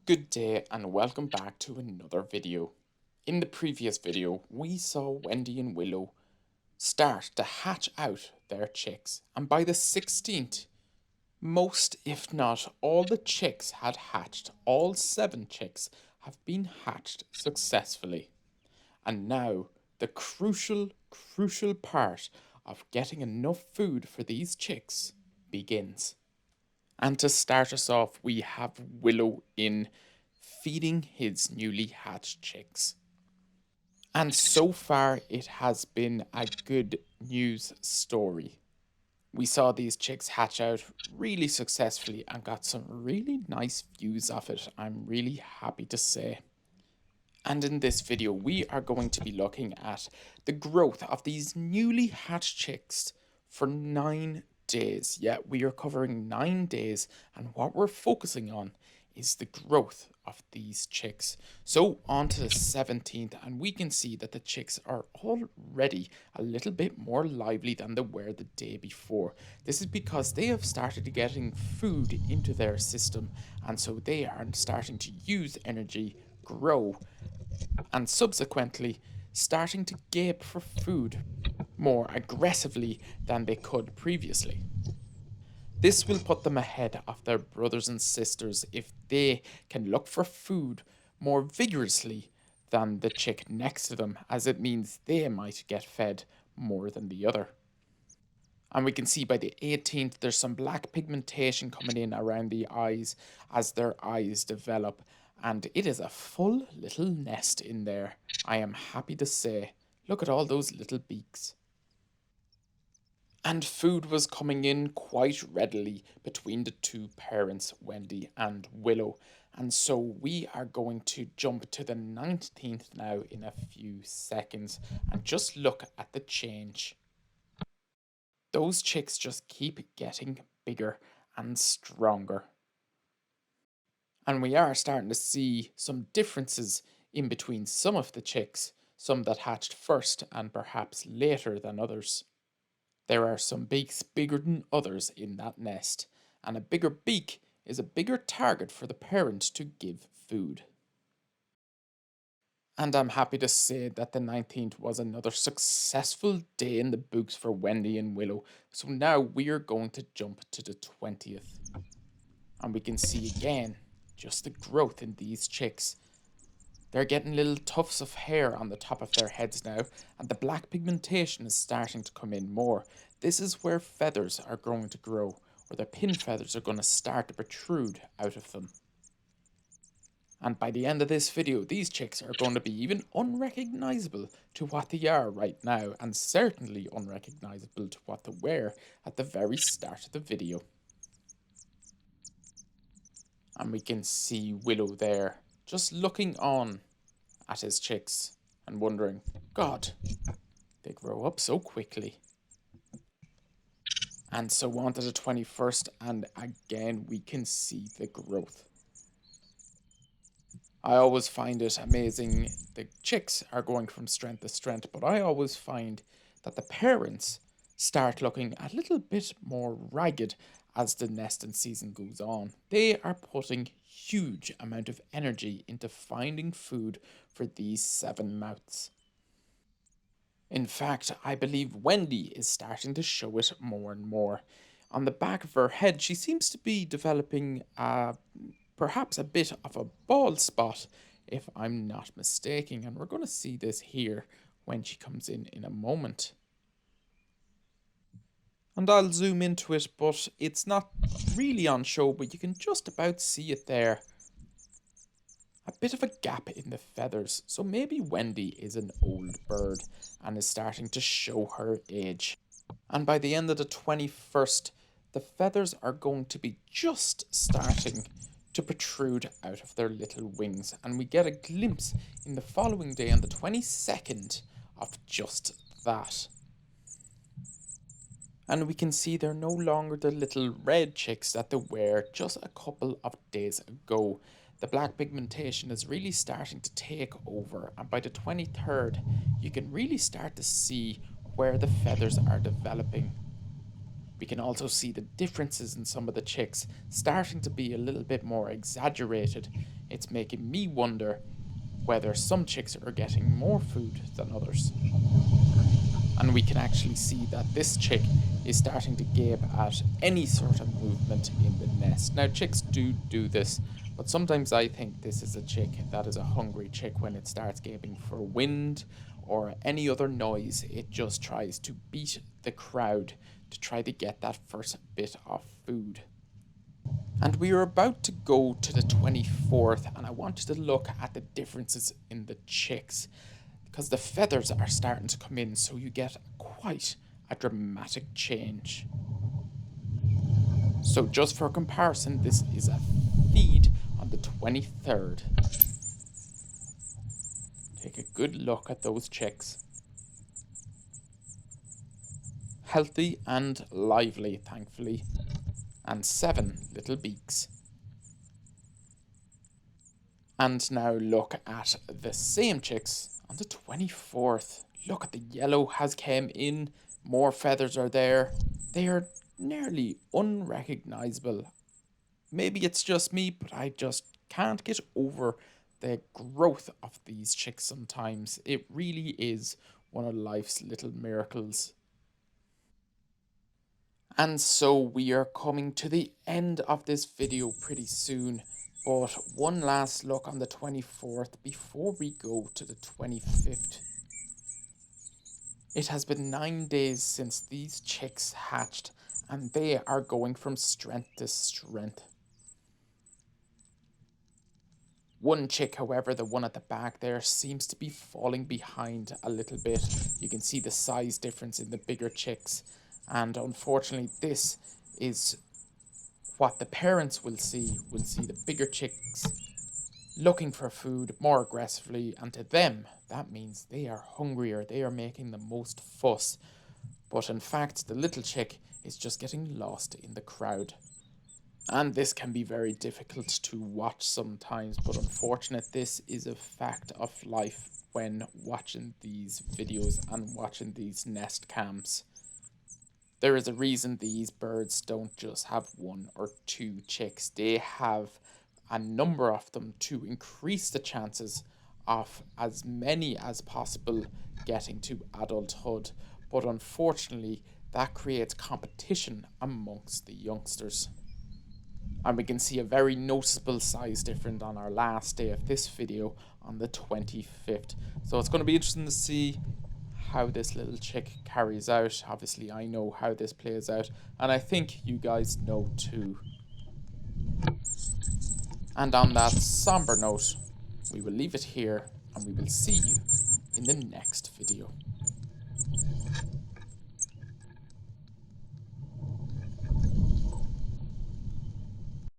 Good day and welcome back to another video. In the previous video, we saw Wendy and Willow start to hatch out their chicks, and by the 16th, most if not all the chicks had hatched. All 7 chicks have been hatched successfully. And now, the crucial part of getting enough food for these chicks begins. And to start us off, we have Willow in feeding his newly hatched chicks. And so far, it has been a good news story. We saw these chicks hatch out really successfully and got some really nice views of it, I'm really happy to say. And in this video, we are going to be looking at the growth of these newly hatched chicks for 9 days. Yeah, we are covering 9 days, and what we're focusing on is the growth of these chicks. So on to the 17th, and we can see that the chicks are already a little bit more lively than they were the day before. This is because they have started getting food into their system, and so they are starting to use energy, grow, and subsequently starting to gape for food more aggressively than they could previously. This will put them ahead of their brothers and sisters if they can look for food more vigorously than the chick next to them, as it means they might get fed more than the other. And we can see by the 18th there's some black pigmentation coming in around the eyes as their eyes develop, and it is a full little nest in there, I am happy to say. Look at all those little beaks. And food was coming in quite readily between the two parents, Wendy and Willow. And so we are going to jump to the 19th now in a few seconds and just look at the change. Those chicks just keep getting bigger and stronger. And we are starting to see some differences in between some of the chicks, some that hatched first and perhaps later than others. There are some beaks bigger than others in that nest, and a bigger beak is a bigger target for the parent to give food. And I'm happy to say that the 19th was another successful day in the books for Wendy and Willow, so now we're going to jump to the 20th. And we can see again just the growth in these chicks. They're getting little tufts of hair on the top of their heads now, and the black pigmentation is starting to come in more. This is where feathers are going to grow, or their pin feathers are going to start to protrude out of them. And by the end of this video, these chicks are going to be even unrecognisable to what they are right now, and certainly unrecognisable to what they were at the very start of the video. And we can see Willow there, just looking on at his chicks and wondering, God, they grow up so quickly. And so on to the 21st, and again we can see the growth. I always find it amazing. The chicks are going from strength to strength, but I always find that the parents start looking a little bit more ragged as the nesting season goes on. They are putting huge amount of energy into finding food for these 7 mouths. In fact, I believe Wendy is starting to show it more and more. On the back of her head, she seems to be developing perhaps a bit of a bald spot, if I'm not mistaken, and we're going to see this here when she comes in a moment. And I'll zoom into it, but it's not really on show, but you can just about see it there. A bit of a gap in the feathers, so maybe Wendy is an old bird and is starting to show her age. And by the end of the 21st, the feathers are going to be just starting to protrude out of their little wings, and we get a glimpse in the following day on the 22nd of just that. And we can see they're no longer the little red chicks that they were just a couple of days ago. The black pigmentation is really starting to take over, and by the 23rd you can really start to see where the feathers are developing. We can also see the differences in some of the chicks starting to be a little bit more exaggerated. It's making me wonder whether some chicks are getting more food than others. And we can actually see that this chick is starting to gape at any sort of movement in the nest. Now, chicks do this, but sometimes I think this is a chick that is a hungry chick. When it starts gaping for wind or any other noise, it just tries to beat the crowd to try to get that first bit of food. And we are about to go to the 24th, and I wanted to look at the differences in the chicks because the feathers are starting to come in, so you get quite a dramatic change. So just for comparison, this is a feed on the 23rd. Take a good look at those chicks. Healthy and lively, thankfully, and 7 little beaks. And now look at the same chicks on the 24th. Look at the yellow has came in, more feathers are there. They are nearly unrecognizable. Maybe it's just me, but I just can't get over the growth of these chicks sometimes. It really is one of life's little miracles. And so we are coming to the end of this video pretty soon. But one last look on the 24th before we go to the 25th. It has been 9 days since these chicks hatched, and they are going from strength to strength. One chick, however, the one at the back there, seems to be falling behind a little bit. You can see the size difference in the bigger chicks, and unfortunately this is what the parents will see the bigger chicks looking for food more aggressively, and to them that means they are hungrier, they are making the most fuss. But in fact, the little chick is just getting lost in the crowd. And this can be very difficult to watch sometimes, but unfortunate, this is a fact of life when watching these videos and watching these nest cams. There is a reason these birds don't just have 1 or 2 chicks. They have a number of them to increase the chances of as many as possible getting to adulthood. But unfortunately, that creates competition amongst the youngsters. And we can see a very noticeable size difference on our last day of this video on the 25th. So it's going to be interesting to see how this little chick carries out. Obviously, I know how this plays out, and I think you guys know too. And on that somber note, we will leave it here, and we will see you in the next video.